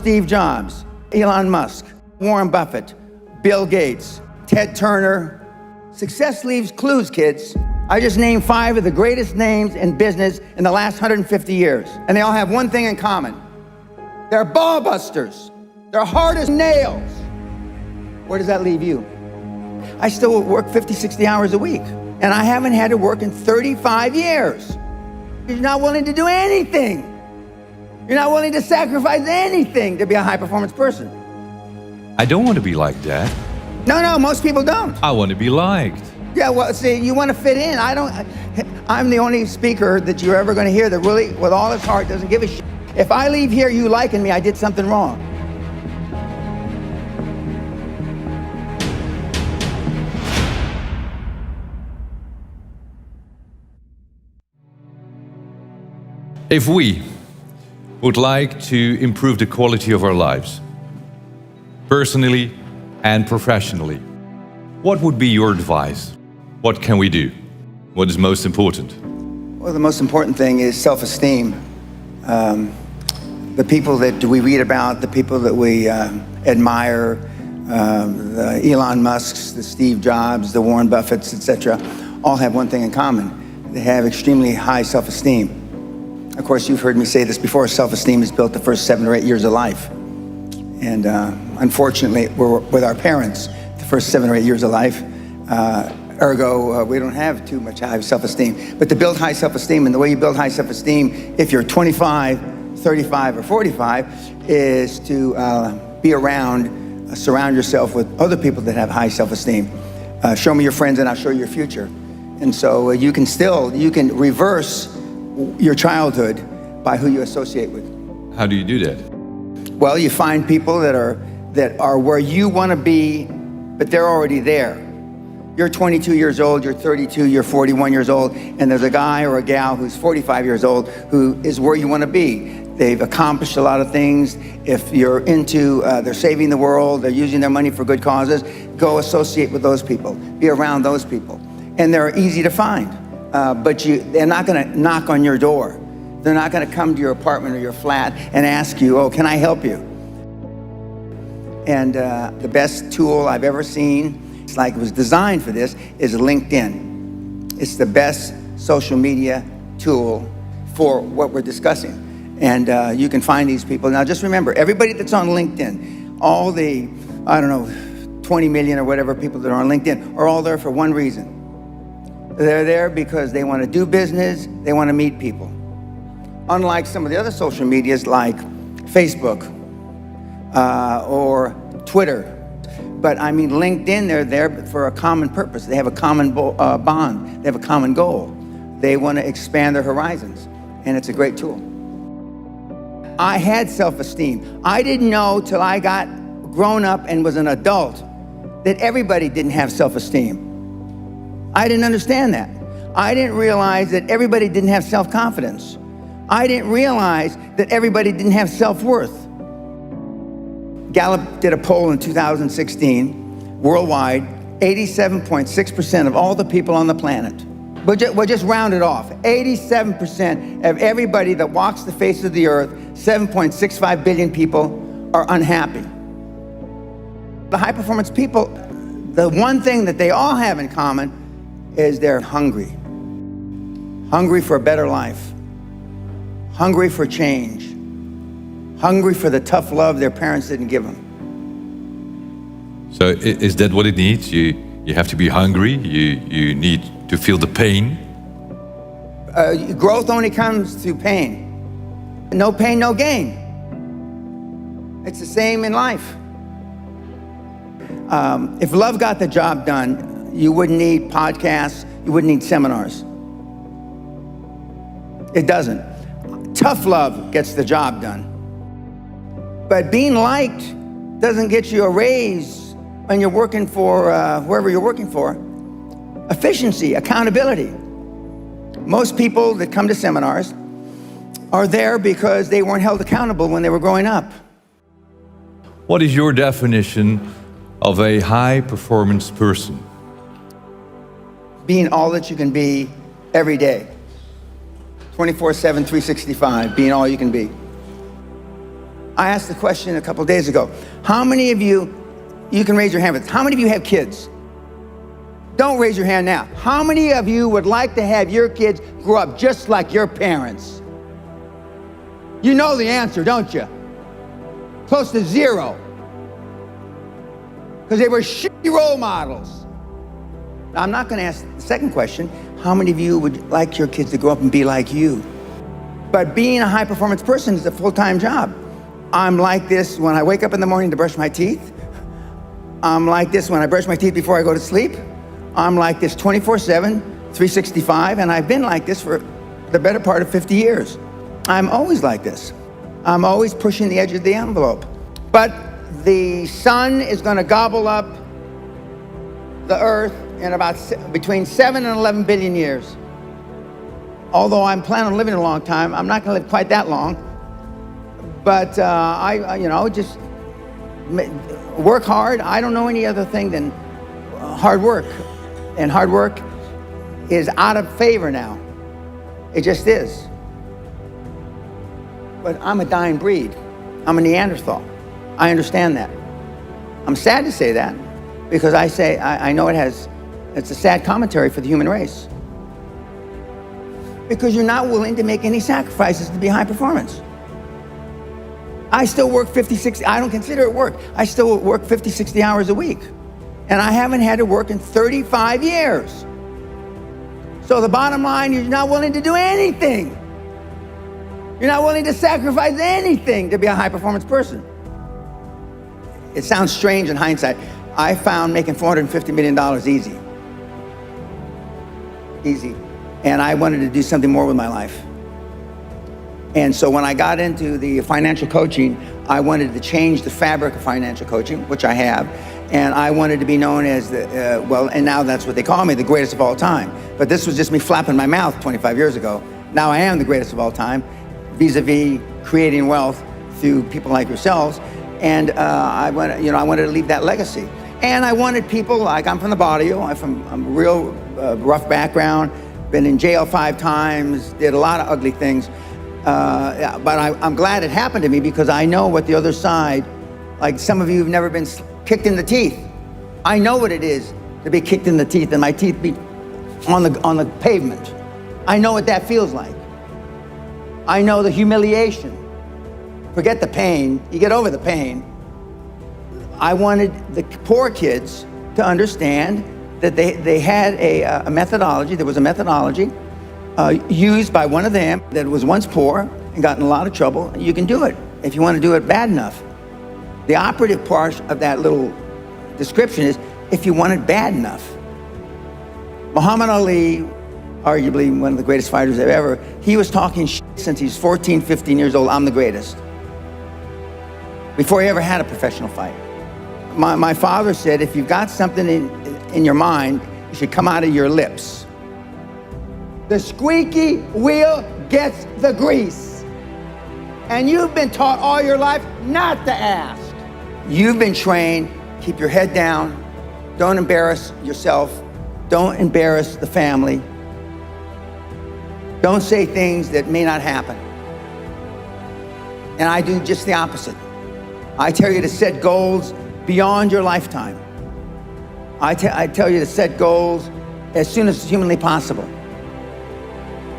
Steve Jobs, Elon Musk, Warren Buffett, Bill Gates, Ted Turner. Success leaves clues, kids. I just named 5 of the greatest names in business in the last 150 years. And they all have one thing in common. They're ball busters. They're hard as nails. Where does that leave you? I still work 50, 60 hours a week. And I haven't had to work in 35 years. You're not willing to do anything. You're not willing to sacrifice anything to be a high-performance person. I don't want to be like that. No, most people don't. I want to be liked. Yeah, well, see, you want to fit in. I'm the only speaker that you're ever going to hear that really, with all his heart, doesn't give a shit. If I leave here you liking me, I did something wrong. If we would like to improve the quality of our lives, personally and professionally, what would be your advice? What can we do? What is most important? Well, the most important thing is self-esteem. The people that we read about, the people that we admire, the Elon Musks, the Steve Jobs, the Warren Buffetts, etc., all have one thing in common. They have extremely high self-esteem. Of course, you've heard me say this before, self-esteem is built the first 7 or 8 years of life. And unfortunately, we're with our parents the first 7 or 8 years of life. Ergo, we don't have too much high self-esteem. But to build high self-esteem, and the way you build high self-esteem, if you're 25, 35, or 45, is to be around, surround yourself with other people that have high self-esteem. Show me your friends and I'll show you your future. And so you can reverse your childhood by who you associate with. How do you do that? Well, you find people that are where you want to be, but they're already there. You're 22 years old, you're 32, you're 41 years old, and there's a guy or a gal who's 45 years old who is where you want to be. They've accomplished a lot of things. If you're into, they're saving the world, they're using their money for good causes, go associate with those people, be around those people. And they're easy to find, but they're not going to knock on your door. They're not going to come to your apartment or your flat and ask you, oh, can I help you? And the best tool I've ever seen, it's like it was designed for this, is LinkedIn. It's the best social media tool for what we're discussing. And you can find these people. Now just remember, everybody that's on LinkedIn, all the, 20 million or whatever people that are on LinkedIn are all there for one reason. They're there because they want to do business, they want to meet people. Unlike some of the other social medias like Facebook or Twitter. But I mean, LinkedIn, they're there for a common purpose. They have a common bond. They have a common goal. They want to expand their horizons, and it's a great tool. I had self-esteem. I didn't know till I got grown up and was an adult that everybody didn't have self-esteem. I didn't understand that. I didn't realize that everybody didn't have self-confidence. I didn't realize that everybody didn't have self-worth. Gallup did a poll in 2016, worldwide, 87.6% of all the people on the planet. We'll just round it off. 87% of everybody that walks the face of the earth, 7.65 billion people, are unhappy. The high-performance people, the one thing that they all have in common is they're hungry. Hungry for a better life. Hungry for change. Hungry for the tough love their parents didn't give them. So is that what it needs? You have to be hungry, you need to feel the pain? Growth only comes through pain. No pain, no gain. It's the same in life. If love got the job done, you wouldn't need podcasts, you wouldn't need seminars. It doesn't. Tough love gets the job done. But being liked doesn't get you a raise when you're working for wherever you're working for. Efficiency, accountability. Most people that come to seminars are there because they weren't held accountable when they were growing up. What is your definition of a high-performance person? Being all that you can be every day. 24/7, 365, being all you can be. I asked the question a couple days ago. How many of you can raise your hand, but how many of you have kids? Don't raise your hand now. How many of you would like to have your kids grow up just like your parents? You know the answer, don't you? Close to zero. Because they were shitty role models. Now, I'm not going to ask the second question. How many of you would like your kids to grow up and be like you? But being a high-performance person is a full-time job. I'm like this when I wake up in the morning to brush my teeth. I'm like this when I brush my teeth before I go to sleep. I'm like this 24/7, 365, and I've been like this for the better part of 50 years. I'm always like this. I'm always pushing the edge of the envelope. But the sun is going to gobble up the earth in about between 7 and 11 billion years. Although I'm planning on living a long time, I'm not going to live quite that long. But I just work hard. I don't know any other thing than hard work. And hard work is out of favor now. It just is. But I'm a dying breed. I'm a Neanderthal. I understand that. I'm sad to say that because I know it's a sad commentary for the human race. Because you're not willing to make any sacrifices to be high performance. I still work 50, 60, I don't consider it work. I still work 50, 60 hours a week. And I haven't had to work in 35 years. So the bottom line, you're not willing to do anything. You're not willing to sacrifice anything to be a high performance person. It sounds strange in hindsight. I found making $450 million easy. Easy. And I wanted to do something more with my life. And so when I got into the financial coaching, I wanted to change the fabric of financial coaching, which I have. And I wanted to be known as and now that's what they call me, the greatest of all time. But this was just me flapping my mouth 25 years ago. Now I am the greatest of all time, vis-a-vis creating wealth through people like yourselves. And I wanted to leave that legacy. And I wanted people, like I'm from the barrio, I'm a real rough background, been in jail 5 times, did a lot of ugly things. But I'm glad it happened to me because I know what the other side, like some of you have never been kicked in the teeth. I know what it is to be kicked in the teeth and my teeth be on the pavement. I know what that feels like. I know the humiliation. Forget the pain, you get over the pain. I wanted the poor kids to understand that they had a methodology, there was a methodology used by one of them that was once poor and got in a lot of trouble. You can do it if you want to do it bad enough. The operative part of that little description is if you want it bad enough. Muhammad Ali, arguably one of the greatest fighters ever, he was talking shit since he's 14, 15 years old, I'm the greatest. Before he ever had a professional fight. My father said, if you've got something in your mind, it should come out of your lips. The squeaky wheel gets the grease. And you've been taught all your life not to ask. You've been trained, keep your head down, don't embarrass yourself, don't embarrass the family, don't say things that may not happen. And I do just the opposite. I tell you to set goals beyond your lifetime. I tell you to set goals as soon as humanly possible.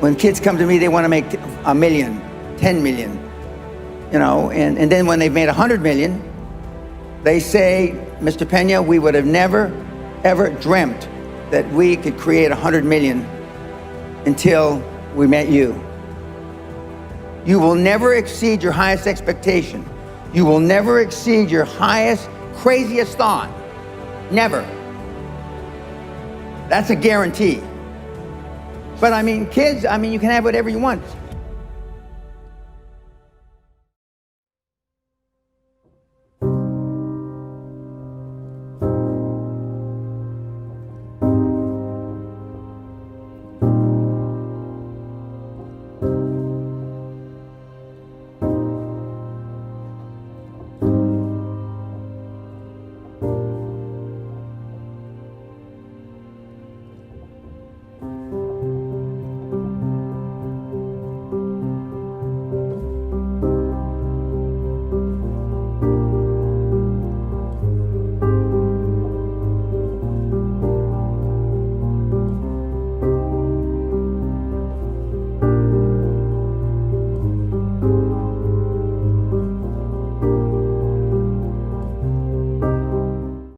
When kids come to me, they want to make 1 million, 10 million, and then when they've made 100 million, they say, Mr. Pena, we would have never, ever dreamt that we could create 100 million until we met you. You will never exceed your highest expectation. You will never exceed your highest, craziest thought. Never. That's a guarantee. But kids, you can have whatever you want.